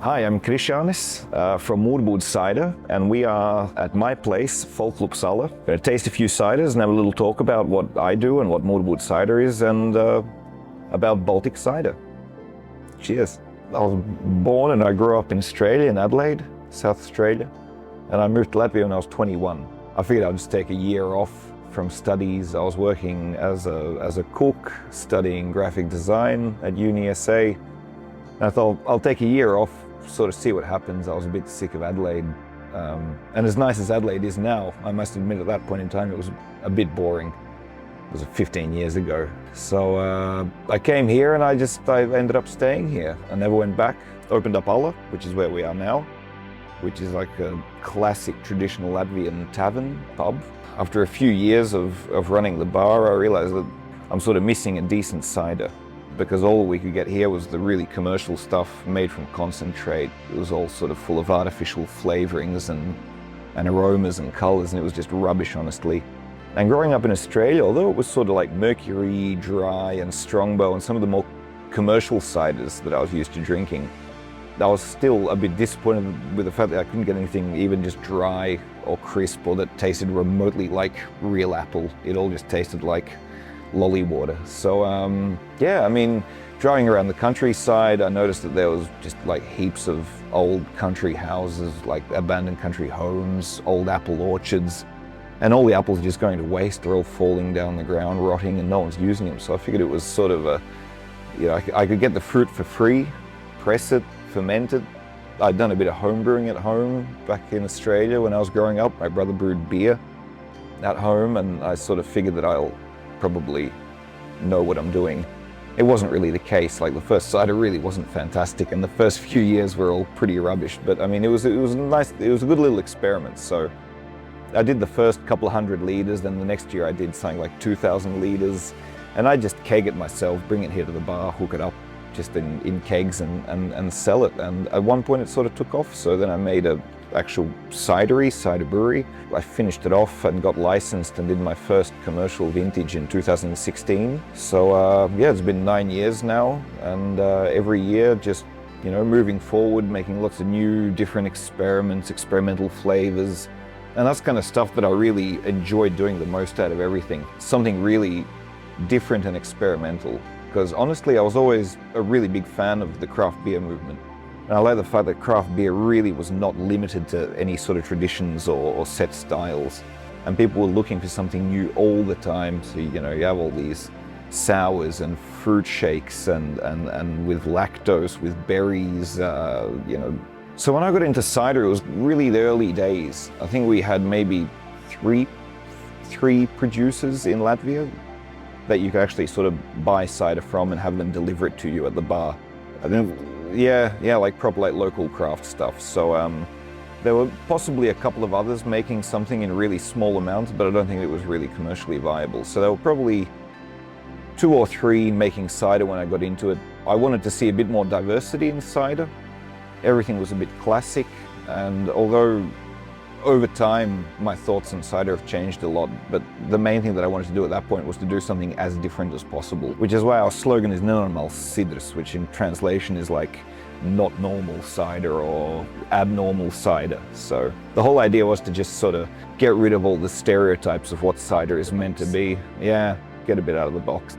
Hi, I'm Krišjānis from Mūrbūdu Cider, and we are at my place, Valka. We're going to taste a few ciders and have a little talk about what I do and what Mūrbūdu Cider is, and about Baltic cider. Cheers. I was born and I grew up in Australia, in Adelaide, South Australia, and I moved to Latvia when I was 21. I figured I'd just take a year off from studies. I was working as a cook, studying graphic design at UniSA. And I thought, I'll take a year off, sort of see what happens. I was a bit sick of Adelaide. And as nice as Adelaide is now, I must admit at that point in time, it was a bit boring. It was 15 years ago. So I came here and I ended up staying here. I never went back. Opened up Valka, which is where we are now, which is like a classic traditional Latvian tavern pub. After a few years of running the bar, I realized that I'm sort of missing a decent cider, because all we could get here was the really commercial stuff made from concentrate. It was all sort of full of artificial flavorings and aromas and colors, and it was just rubbish, honestly. And growing up in Australia, although it was sort of like Mercury, Dry and Strongbow and some of the more commercial ciders that I was used to drinking, I was still a bit disappointed with the fact that I couldn't get anything even just dry or crisp or that tasted remotely like real apple. It all just tasted like lolly water. So yeah, I mean, driving around the countryside, I noticed that there was just like heaps of old country houses, like abandoned country homes, old apple orchards, and all the apples are just going to waste. They're all falling down the ground, rotting, and no one's using them. So I figured it was sort of a, you know, I could get the fruit for free, press it, ferment it. I'd done a bit of home brewing at home back in Australia when I was growing up. My brother brewed beer at home, and I sort of figured that I'll probably know what I'm doing. It wasn't really the case. Like, the first cider really wasn't fantastic, and the first few years were all pretty rubbish. But I mean, it was nice. It was a good little experiment. So I did the first couple of 100 liters. Then the next year I did something like 2,000 liters, and I just keg it myself, bring it here to the bar, hook it up just in kegs and sell it. And at one point it sort of took off. So then I made a actual cider brewery. I finished it off and got licensed and did my first commercial vintage in 2016. So yeah, it's been 9 years now, and every year just, you know, moving forward, making lots of new different experiments, experimental flavors. And that's kind of stuff that I really enjoyed doing the most out of everything. Something really different and experimental. Because honestly, I was always a really big fan of the craft beer movement. And I like the fact that craft beer really was not limited to any sort of traditions or set styles. And people were looking for something new all the time. So, you know, you have all these sours and fruit shakes and with lactose, with berries, you know. So when I got into cider, it was really the early days. I think we had maybe three producers in Latvia that you could actually sort of buy cider from and have them deliver it to you at the bar. And then, yeah, like proper like local craft stuff. So there were possibly a couple of others making something in really small amounts, but I don't think it was really commercially viable. So there were probably 2 or 3 making cider when I got into it. I wanted to see a bit more diversity in cider. Everything was a bit classic, and although over time my thoughts on cider have changed a lot, but the main thing that I wanted to do at that point was to do something as different as possible, which is why our slogan is Abnormal Cider, which in translation is like not normal cider or abnormal cider. So the whole idea was to just sort of get rid of all the stereotypes of what cider is meant to be. Yeah, get a bit out of the box.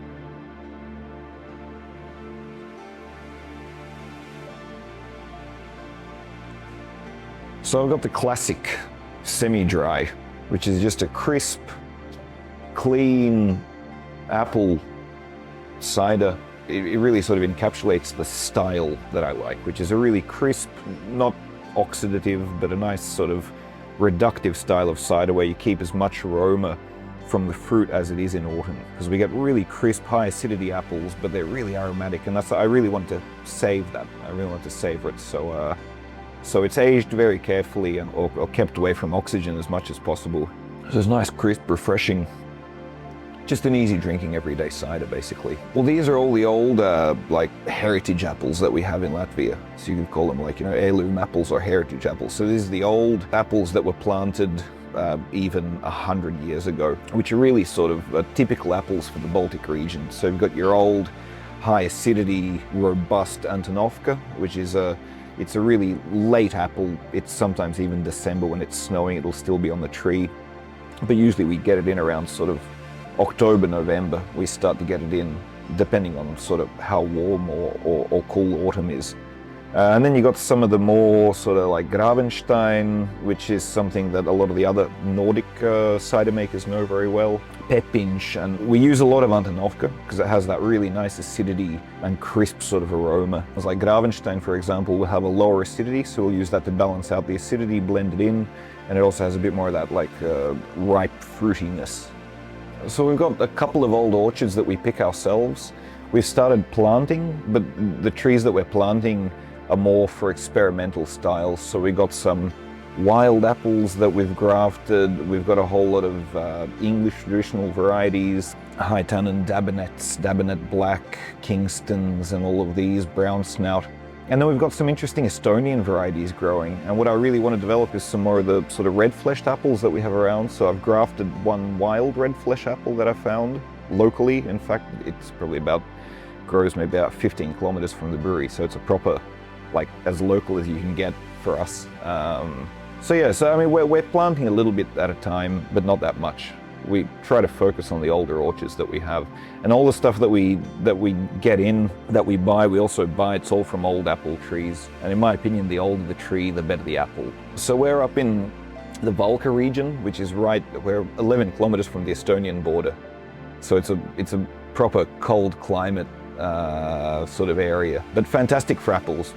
So I've got the classic semi-dry, which is just a crisp, clean apple cider. It really sort of encapsulates the style that I like, which is a really crisp, not oxidative, but a nice sort of reductive style of cider where you keep as much aroma from the fruit as it is in autumn. Because we get really crisp, high acidity apples, but they're really aromatic, and I really want to save that. I really want to savor it. So it's aged very carefully or kept away from oxygen as much as possible. So it's nice, crisp, refreshing, just an easy drinking everyday cider, basically. Well, these are all the old like heritage apples that we have in Latvia. So you could call them like, you know, heirloom apples or heritage apples. So these are the old apples that were planted even 100 years ago, which are really sort of typical apples for the Baltic region. So you've got your old high acidity, robust Antonovka, which is a It's a really late apple. It's sometimes even December when it's snowing, it'll still be on the tree. But usually we get it in around sort of October, November. We start to get it in, depending on sort of how warm or cool autumn is. And then you got some of the more sort of like Gravenstein, which is something that a lot of the other Nordic cider makers know very well. Pepinch, and we use a lot of Antonovka because it has that really nice acidity and crisp sort of aroma. It's like Gravenstein, for example, will have a lower acidity, so we'll use that to balance out the acidity, blend it in, and it also has a bit more of that like ripe fruitiness. So we've got a couple of old orchards that we pick ourselves. We've started planting, but the trees that we're planting are more for experimental styles. So we got some wild apples that we've grafted. We've got a whole lot of English traditional varieties, high tannin Dabinets, Dabinet Black, Kingstons, and all of these, brown snout. And then we've got some interesting Estonian varieties growing. And what I really want to develop is some more of the sort of red-fleshed apples that we have around. So I've grafted one wild red flesh apple that I found locally. In fact, it's probably grows maybe about 15 kilometers from the brewery. So it's a proper, like as local as you can get for us. So I mean, we're planting a little bit at a time, but not that much. We try to focus on the older orchards that we have, and all the stuff that we get in, that we buy, we also buy. It's all from old apple trees, and in my opinion, the older the tree, the better the apple. So we're up in the Valka region, which is we're 11 kilometers from the Estonian border. So it's a proper cold climate sort of area, but fantastic for apples,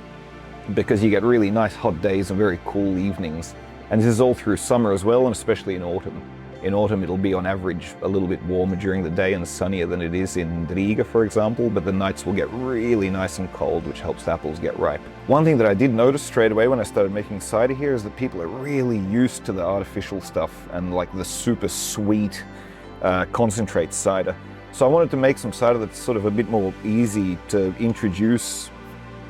because you get really nice hot days and very cool evenings. And this is all through summer as well, and especially in autumn. In autumn, it'll be on average a little bit warmer during the day and sunnier than it is in Riga, for example, but the nights will get really nice and cold, which helps the apples get ripe. One thing that I did notice straight away when I started making cider here is that people are really used to the artificial stuff and like the super sweet concentrate cider. So I wanted to make some cider that's sort of a bit more easy to introduce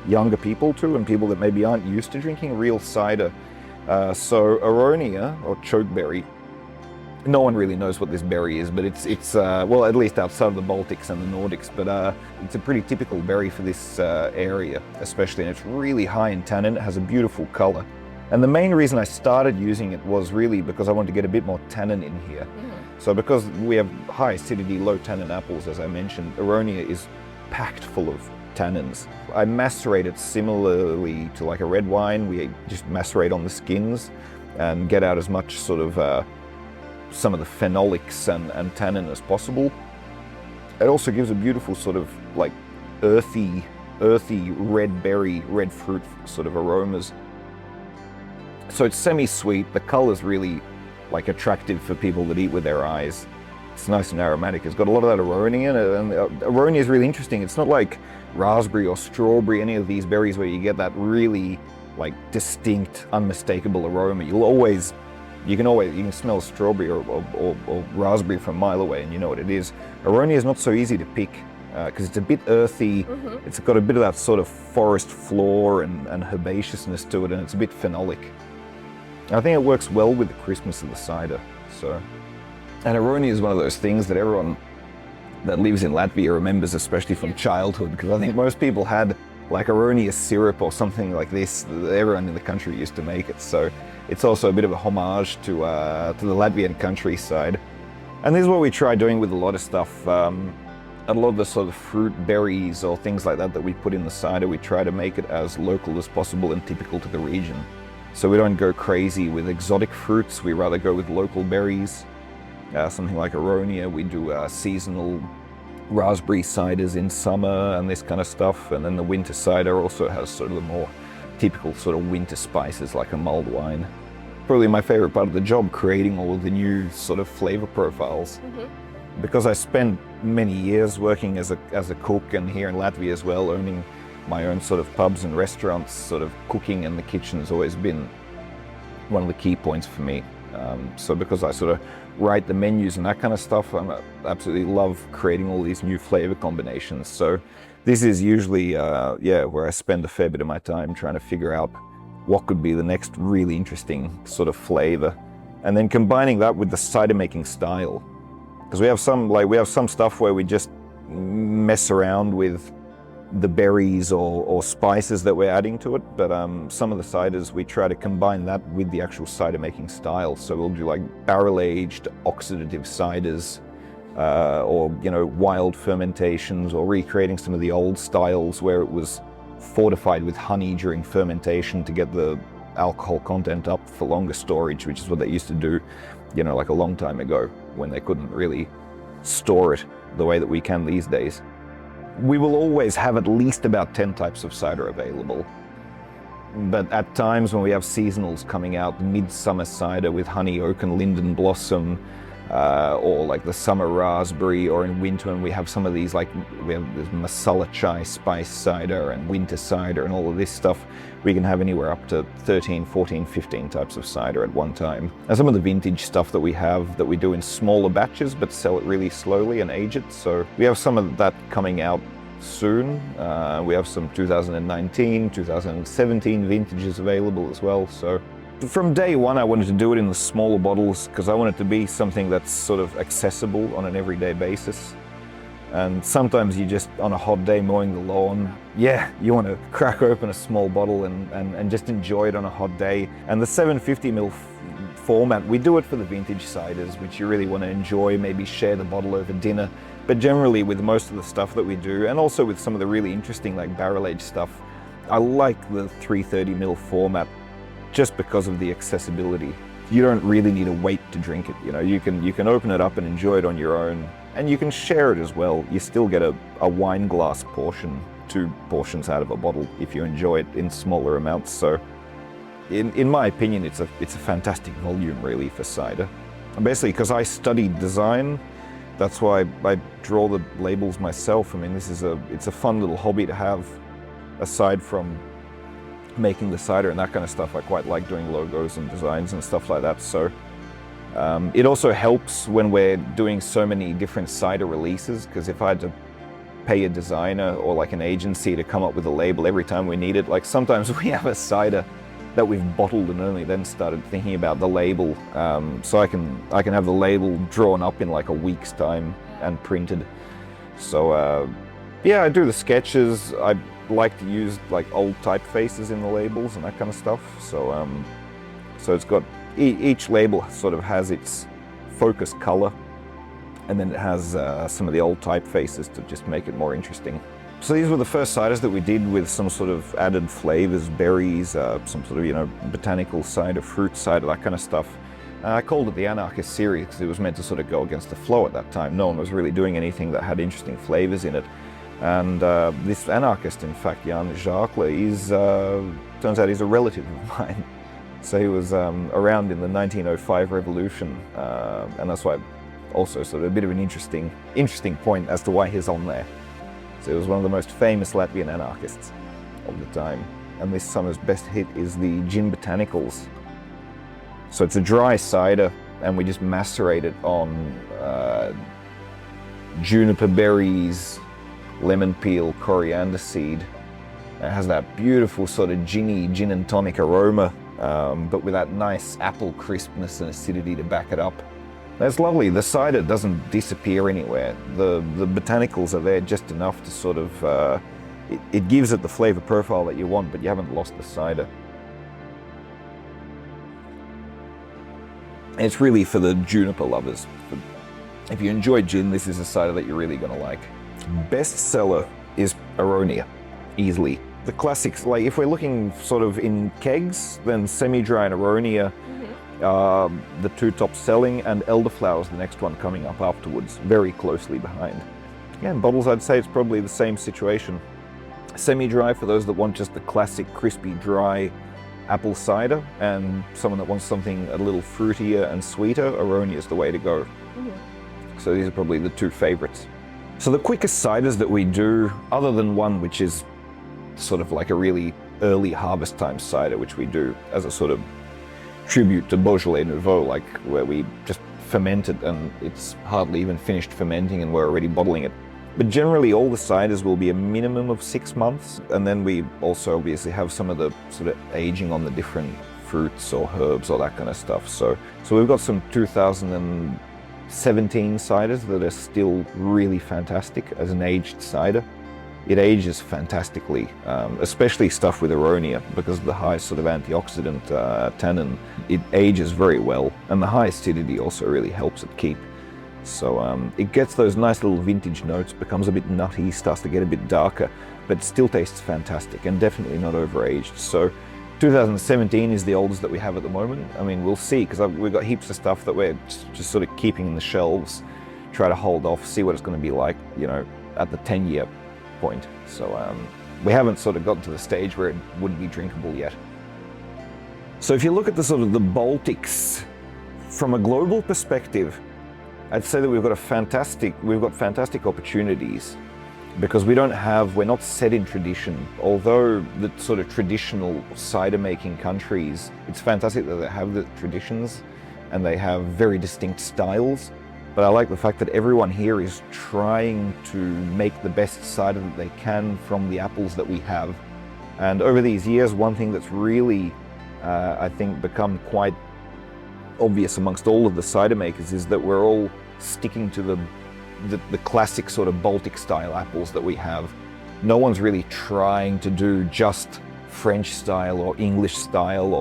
younger people to, and people that maybe aren't used to drinking real cider. So Aronia, or chokeberry, no one really knows what this berry is, but it's well, at least outside of the Baltics and the Nordics, but it's a pretty typical berry for this area, especially, and it's really high in tannin. It has a beautiful color. And the main reason I started using it was really because I wanted to get a bit more tannin in here. So because we have high acidity, low tannin apples, as I mentioned, Aronia is packed full of tannins. I macerate it similarly to like a red wine. We just macerate on the skins and get out as much sort of some of the phenolics and tannin as possible. It also gives a beautiful sort of like earthy red berry, red fruit sort of aromas. So it's semi-sweet. The color's really like attractive for people that eat with their eyes. It's nice and aromatic. It's got a lot of that aronia in it, and aronia is really interesting. It's not like raspberry or strawberry, any of these berries where you get that really like distinct, unmistakable aroma. You can smell strawberry or raspberry from a mile away, and you know what it is. Aronia is not so easy to pick because it's a bit earthy. It's got a bit of that sort of forest floor and herbaceousness to it, and it's a bit phenolic. I think it works well with the crispness of the cider. And Aronia is one of those things that everyone that lives in Latvia remembers, especially from childhood, because I think most people had like Aronia syrup or something like this. Everyone in the country used to make it, so it's also a bit of a homage to the Latvian countryside. And this is what we try doing with a lot of stuff. A lot of the sort of fruit, berries, or things like that we put in the cider, we try to make it as local as possible and typical to the region. So we don't go crazy with exotic fruits, we rather go with local berries. Something like Aronia, we do seasonal raspberry ciders in summer and this kind of stuff. And then the winter cider also has sort of the more typical sort of winter spices like a mulled wine. Probably my favorite part of the job, creating all of the new sort of flavor profiles. Because I spent many years working as a cook, and here in Latvia as well, owning my own sort of pubs and restaurants, sort of cooking in the kitchen has always been one of the key points for me. So because I sort of write the menus and that kind of stuff, I absolutely love creating all these new flavor combinations. So this is usually, where I spend a fair bit of my time trying to figure out what could be the next really interesting sort of flavor. And then combining that with the cider making style. Because we have some stuff where we just mess around with the berries or spices that we're adding to it, but some of the ciders we try to combine that with the actual cider making style. So we'll do like barrel aged oxidative ciders, or wild fermentations, or recreating some of the old styles where it was fortified with honey during fermentation to get the alcohol content up for longer storage, which is what they used to do, like a long time ago when they couldn't really store it the way that we can these days. We will always have at least about 10 types of cider available. But at times when we have seasonals coming out, midsummer cider with honey oak and linden blossom, or like the summer raspberry, or in winter when we have some of these, like we have this masala chai spice cider and winter cider and all of this stuff, we can have anywhere up to 13, 14, 15 types of cider at one time. And some of the vintage stuff that we have that we do in smaller batches but sell it really slowly and age it. So we have some of that coming out soon. We have some 2019, 2017 vintages available as well. So from day one, I wanted to do it in the smaller bottles because I want it to be something that's sort of accessible on an everyday basis. And sometimes you just, on a hot day mowing the lawn, you want to crack open a small bottle and just enjoy it on a hot day. And the 750ml format, we do it for the vintage ciders, which you really want to enjoy, maybe share the bottle over dinner. But generally with most of the stuff that we do, and also with some of the really interesting like barrel-aged stuff, I like the 330ml format just because of the accessibility. You don't really need to wait to drink it. You can open it up and enjoy it on your own, and you can share it as well. You still get a wine glass portion, 2 portions out of a bottle if you enjoy it in smaller amounts. So in my opinion, it's a fantastic volume really for cider. And basically because I studied design, that's why I draw the labels myself. I mean, it's a fun little hobby to have aside from making the cider and that kind of stuff. I quite like doing logos and designs and stuff like that. So it also helps when we're doing so many different cider releases, because if I had to pay a designer or like an agency to come up with a label every time we need it, like sometimes we have a cider that we've bottled and only then started thinking about the label. So I can have the label drawn up in like a week's time and printed. So I do the sketches. I like to use like old typefaces in the labels and that kind of stuff. So so it's got each label sort of has its focus color, and then it has some of the old typefaces to just make it more interesting. So these were the first ciders that we did with some sort of added flavors, berries, some sort of botanical cider, fruit cider, that kind of stuff. I called it the Anarchist series because it was meant to sort of go against the flow at that time. No one was really doing anything that had interesting flavors in it. And this anarchist, in fact, Jan Jacques, turns out he's a relative of mine. So he was around in the 1905 revolution, and that's why also sort of a bit of an interesting point as to why he's on there. So he was one of the most famous Latvian anarchists of the time. And this summer's best hit is the Gin Botanicals. So it's a dry cider, and we just macerate it on juniper berries, lemon peel, coriander seed. It has that beautiful sort of ginny gin and tonic aroma, but with that nice apple crispness and acidity to back it up. That's lovely. The cider doesn't disappear anywhere. The botanicals are there just enough to sort of, it gives it the flavor profile that you want, but you haven't lost the cider. And it's really for the juniper lovers. If you enjoy gin, this is a cider that you're really gonna like. Best seller is Aronia, easily. The classics, like if we're looking sort of in kegs, then semi-dry and Aronia are the 2 top selling, and Elderflower's the next one coming up afterwards, very closely behind. Again, bottles, I'd say it's probably the same situation. Semi-dry for those that want just the classic crispy, dry apple cider, and someone that wants something a little fruitier and sweeter, Aronia is the way to go. So these are probably the 2 favorites. So the quickest ciders that we do, other than one which is sort of like a really early harvest time cider, which we do as a sort of tribute to Beaujolais Nouveau, like where we just ferment it and it's hardly even finished fermenting and we're already bottling it. But generally all the ciders will be a minimum of 6 months, and then we also obviously have some of the sort of aging on the different fruits or herbs or that kind of stuff. So we've got some 2017 ciders that are still really fantastic as an aged cider. it ages fantastically, especially stuff with Aronia, because of the high sort of antioxidant tannin. It ages very well, and the high acidity also really helps it keep. So it gets those nice little vintage notes, becomes a bit nutty, starts to get a bit darker, but still tastes fantastic and definitely not overaged. So 2017 is the oldest that we have at the moment. I mean, we'll see, because we've got heaps of stuff that we're just sort of keeping in the shelves, try to hold off, see what it's going to be like, you know, at the 10-year point. So we haven't sort of gotten to the stage where it wouldn't be drinkable yet. So if you look at the sort of the Baltics from a global perspective, I'd say that we've got fantastic opportunities, because we're not set in tradition. Although the sort of traditional cider making countries, it's fantastic that they have the traditions and they have very distinct styles. But I like the fact that everyone here is trying to make the best cider that they can from the apples that we have. And over these years, one thing that's really, I think, become quite obvious amongst all of the cider makers is that we're all sticking to the classic sort of Baltic style apples that we have. No one's really trying to do just French style or English style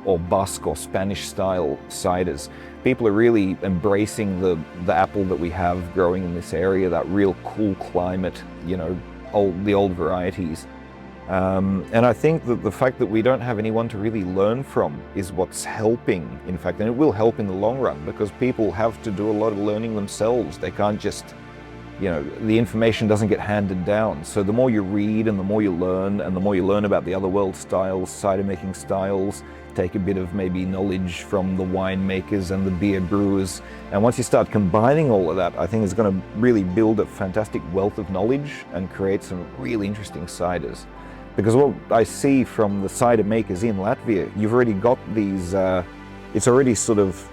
or Basque or Spanish style ciders. People are really embracing the apple that we have growing in this area, that real cool climate, you know, the old varieties. And I think that the fact that we don't have anyone to really learn from is what's helping, in fact, and it will help in the long run, because people have to do a lot of learning themselves. They can't just, you know, the information doesn't get handed down. So the more you read and the more you learn, and the more you learn about the other world styles, cider making styles, take a bit of maybe knowledge from the winemakers and the beer brewers. And once you start combining all of that, I think it's going to really build a fantastic wealth of knowledge and create some really interesting ciders. Because what I see from the cider makers in Latvia, you've already got these, it's already sort of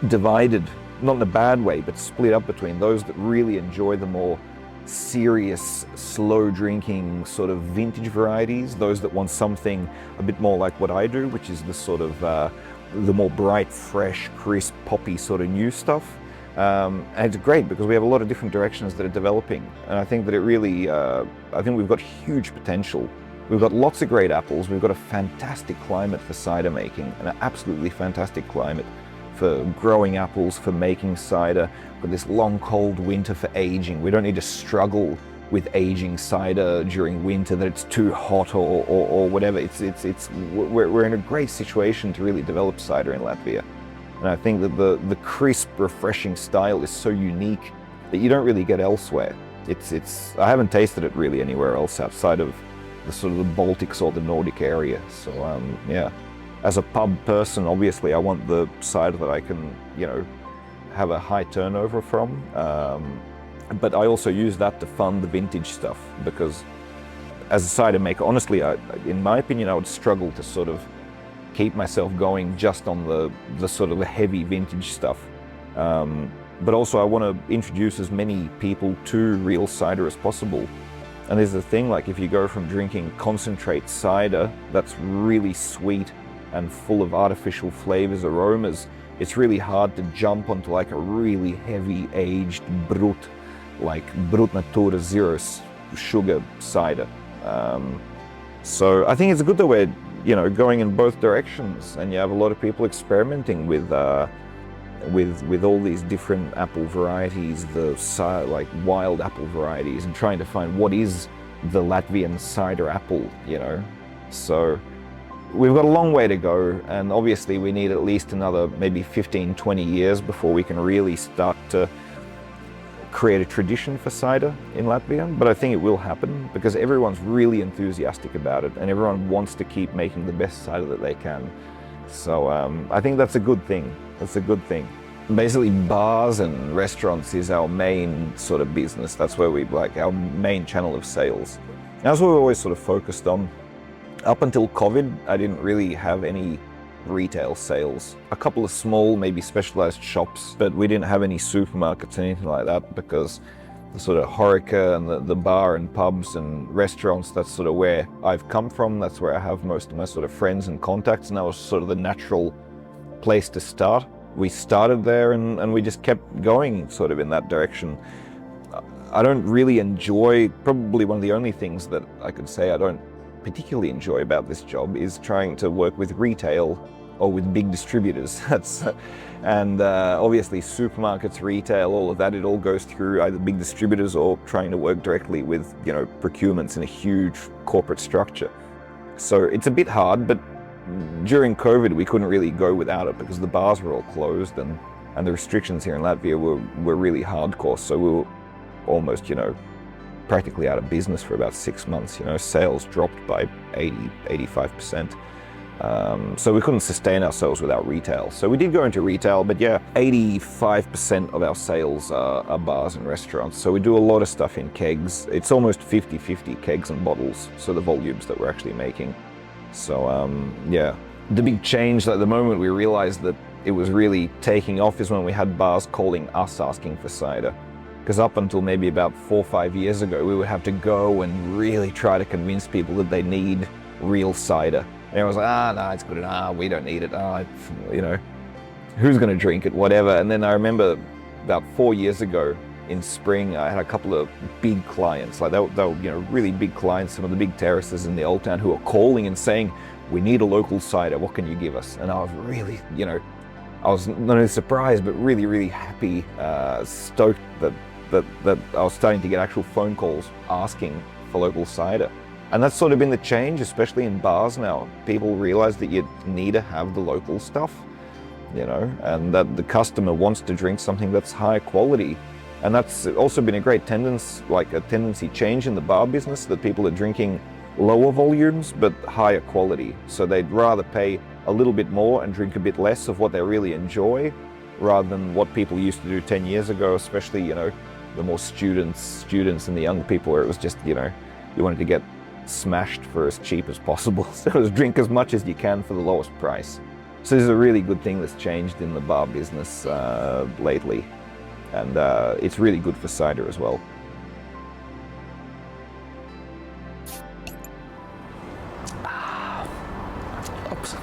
divided, not in a bad way, but split up between those that really enjoy the more serious, slow drinking sort of vintage varieties, those that want something a bit more like what I do, which is the sort of the more bright, fresh, crisp, poppy sort of new stuff. And it's great because we have a lot of different directions that are developing, and I think that it really, I think we've got huge potential. We've got lots of great apples, we've got a fantastic climate for cider making, and an absolutely fantastic climate for growing apples, for making cider, for this long cold winter for aging. We don't need to struggle with aging cider during winter, that it's too hot or whatever. We're in a great situation to really develop cider in Latvia. And I think that the crisp, refreshing style is so unique that you don't really get elsewhere. I haven't tasted it really anywhere else outside of the sort of the Baltics or the Nordic area. So yeah, as a pub person, obviously I want the cider that I can, you know, have a high turnover from. But I also use that to fund the vintage stuff, because as a cider maker, honestly, in my opinion, I would struggle to sort of keep myself going just on the sort of the heavy vintage stuff. But also I want to introduce as many people to real cider as possible. And there's the thing, like if you go from drinking concentrate cider that's really sweet and full of artificial flavors, aromas, it's really hard to jump onto like a really heavy aged brut, like Brut Natura zero sugar cider. So I think it's good that we're, you know, going in both directions, and you have a lot of people experimenting with all these different apple varieties, like wild apple varieties, and trying to find what is the Latvian cider apple, you know. So we've got a long way to go, and obviously we need at least another maybe 15, 20 years before we can really start to create a tradition for cider in Latvia. But I think it will happen because everyone's really enthusiastic about it, and everyone wants to keep making the best cider that they can. So I think that's a good thing. That's a good thing. Basically, bars and restaurants is our main sort of business. That's where our main channel of sales. That's what we've always sort of focused on. Up until COVID, I didn't really have any retail sales. A couple of small, maybe specialized shops, but we didn't have any supermarkets or anything like that, because the sort of HoReCa and the bar and pubs and restaurants, that's sort of where I've come from. That's where I have most of my sort of friends and contacts, and that was sort of the natural place to start. We started there and we just kept going sort of in that direction. I don't really enjoy, probably one of the only things that I could say I don't particularly enjoy about this job is trying to work with retail or with big distributors. Obviously supermarkets, retail, all of that, it all goes through either big distributors or trying to work directly with, you know, procurements in a huge corporate structure. So it's a bit hard, but during COVID we couldn't really go without it because the bars were all closed and the restrictions here in Latvia were really hardcore. So we were almost, you know, practically out of business for about 6 months. You know, sales dropped by 85%. So we couldn't sustain ourselves without retail. So we did go into retail, but yeah, 85% of our sales are bars and restaurants. So we do a lot of stuff in kegs. It's almost 50-50 kegs and bottles, so the volumes that we're actually making. So yeah, the big change at the moment we realized that it was really taking off is when we had bars calling us asking for cider. Because up until maybe about 4 or 5 years ago, we would have to go and really try to convince people that they need real cider. And everyone's like, no, it's good enough, we don't need it, you know, who's gonna drink it, whatever. And then I remember about 4 years ago in spring, I had a couple of big clients, like they were, you know, really big clients, some of the big terraces in the old town who were calling and saying, we need a local cider, what can you give us? And I was really, you know, I was not only surprised, but really, really happy, stoked that I was starting to get actual phone calls asking for local cider. And that's sort of been the change, especially in bars now. People realize that you need to have the local stuff, you know, and that the customer wants to drink something that's high quality. And that's also been a great tendency change in the bar business, that people are drinking lower volumes but higher quality. So they'd rather pay a little bit more and drink a bit less of what they really enjoy, rather than what people used to do 10 years ago, especially, you know, the more students and the young people, where it was just, you know, you wanted to get smashed for as cheap as possible. So it was drink as much as you can for the lowest price. So this is a really good thing that's changed in the bar business lately. And it's really good for cider as well. Oops.